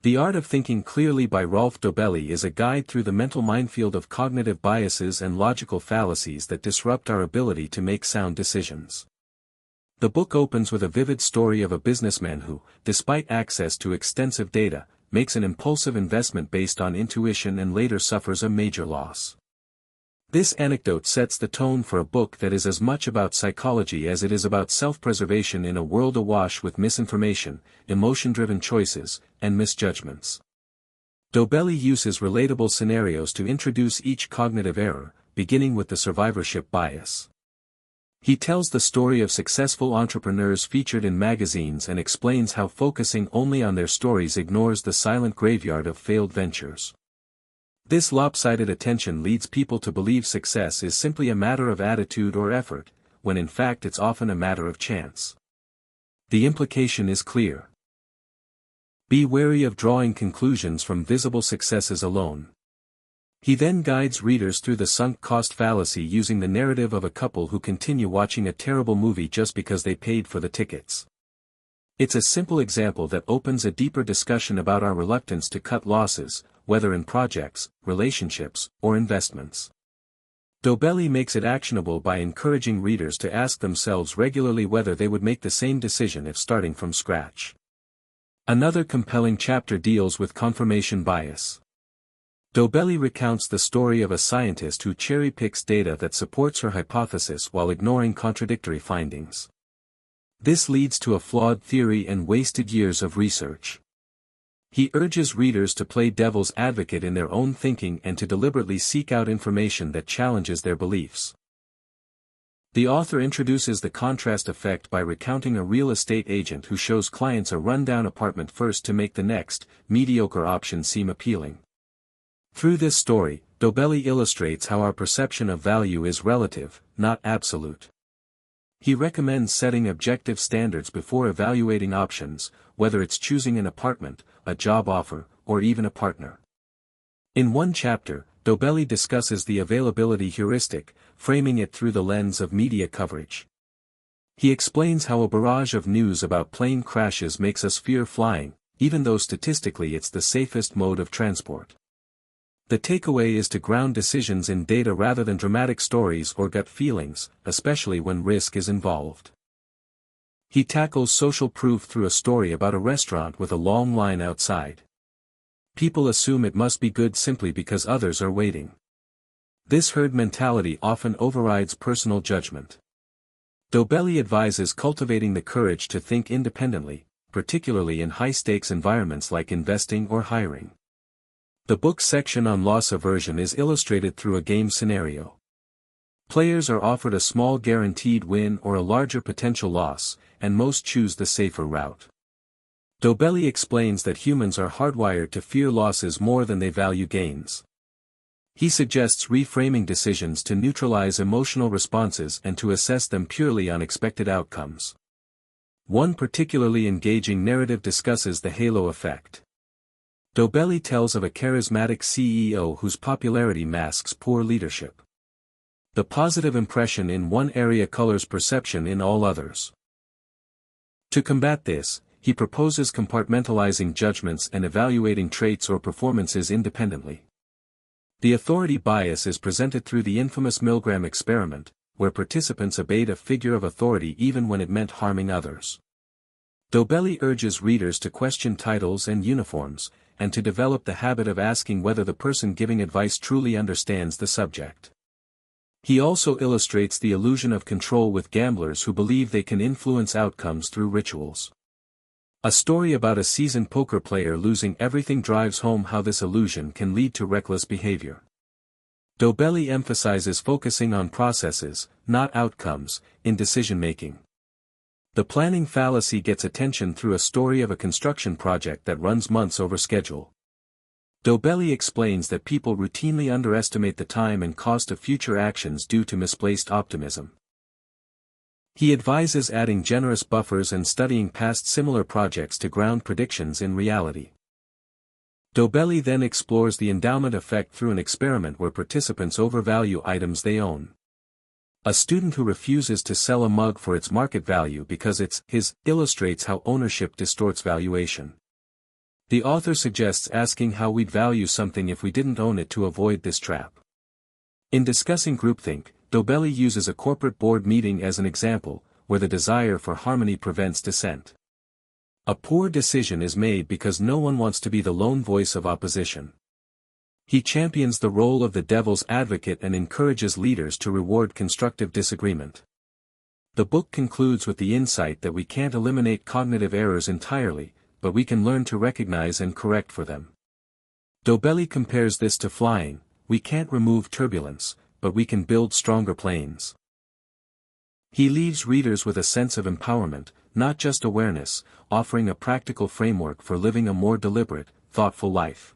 The Art of Thinking Clearly by Rolf Dobelli is a guide through the mental minefield of cognitive biases and logical fallacies that disrupt our ability to make sound decisions. The book opens with a vivid story of a businessman who, despite access to extensive data, makes an impulsive investment based on intuition and later suffers a major loss. This anecdote sets the tone for a book that is as much about psychology as it is about self-preservation in a world awash with misinformation, emotion-driven choices, and misjudgments. Dobelli uses relatable scenarios to introduce each cognitive error, beginning with the survivorship bias. He tells the story of successful entrepreneurs featured in magazines and explains how focusing only on their stories ignores the silent graveyard of failed ventures. This lopsided attention leads people to believe success is simply a matter of attitude or effort, when in fact it's often a matter of chance. The implication is clear. Be wary of drawing conclusions from visible successes alone. He then guides readers through the sunk cost fallacy using the narrative of a couple who continue watching a terrible movie just because they paid for the tickets. It's a simple example that opens a deeper discussion about our reluctance to cut losses, whether in projects, relationships, or investments. Dobelli makes it actionable by encouraging readers to ask themselves regularly whether they would make the same decision if starting from scratch. Another compelling chapter deals with confirmation bias. Dobelli recounts the story of a scientist who cherry-picks data that supports her hypothesis while ignoring contradictory findings. This leads to a flawed theory and wasted years of research. He urges readers to play devil's advocate in their own thinking and to deliberately seek out information that challenges their beliefs. The author introduces the contrast effect by recounting a real estate agent who shows clients a rundown apartment first to make the next, mediocre option seem appealing. Through this story, Dobelli illustrates how our perception of value is relative, not absolute. He recommends setting objective standards before evaluating options, whether it's choosing an apartment, a job offer, or even a partner. In one chapter, Dobelli discusses the availability heuristic, framing it through the lens of media coverage. He explains how a barrage of news about plane crashes makes us fear flying, even though statistically it's the safest mode of transport. The takeaway is to ground decisions in data rather than dramatic stories or gut feelings, especially when risk is involved. He tackles social proof through a story about a restaurant with a long line outside. People assume it must be good simply because others are waiting. This herd mentality often overrides personal judgment. Dobelli advises cultivating the courage to think independently, particularly in high-stakes environments like investing or hiring. The book's section on loss aversion is illustrated through a game scenario. Players are offered a small guaranteed win or a larger potential loss, and most choose the safer route. Dobelli explains that humans are hardwired to fear losses more than they value gains. He suggests reframing decisions to neutralize emotional responses and to assess them purely on expected outcomes. One particularly engaging narrative discusses the halo effect. Dobelli tells of a charismatic CEO whose popularity masks poor leadership. The positive impression in one area colors perception in all others. To combat this, he proposes compartmentalizing judgments and evaluating traits or performances independently. The authority bias is presented through the infamous Milgram experiment, where participants obeyed a figure of authority even when it meant harming others. Dobelli urges readers to question titles and uniforms, and to develop the habit of asking whether the person giving advice truly understands the subject. He also illustrates the illusion of control with gamblers who believe they can influence outcomes through rituals. A story about a seasoned poker player losing everything drives home how this illusion can lead to reckless behavior. Dobelli emphasizes focusing on processes, not outcomes, in decision-making. The planning fallacy gets attention through a story of a construction project that runs months over schedule. Dobelli explains that people routinely underestimate the time and cost of future actions due to misplaced optimism. He advises adding generous buffers and studying past similar projects to ground predictions in reality. Dobelli then explores the endowment effect through an experiment where participants overvalue items they own. A student who refuses to sell a mug for its market value because it's his illustrates how ownership distorts valuation. The author suggests asking how we'd value something if we didn't own it to avoid this trap. In discussing groupthink, Dobelli uses a corporate board meeting as an example, where the desire for harmony prevents dissent. A poor decision is made because no one wants to be the lone voice of opposition. He champions the role of the devil's advocate and encourages leaders to reward constructive disagreement. The book concludes with the insight that we can't eliminate cognitive errors entirely, but we can learn to recognize and correct for them. Dobelli compares this to flying. We can't remove turbulence, but we can build stronger planes. He leaves readers with a sense of empowerment, not just awareness, offering a practical framework for living a more deliberate, thoughtful life.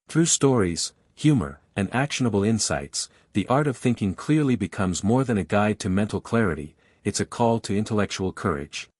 Through stories, humor, and actionable insights, The Art of Thinking clearly becomes more than a guide to mental clarity, it's a call to intellectual courage.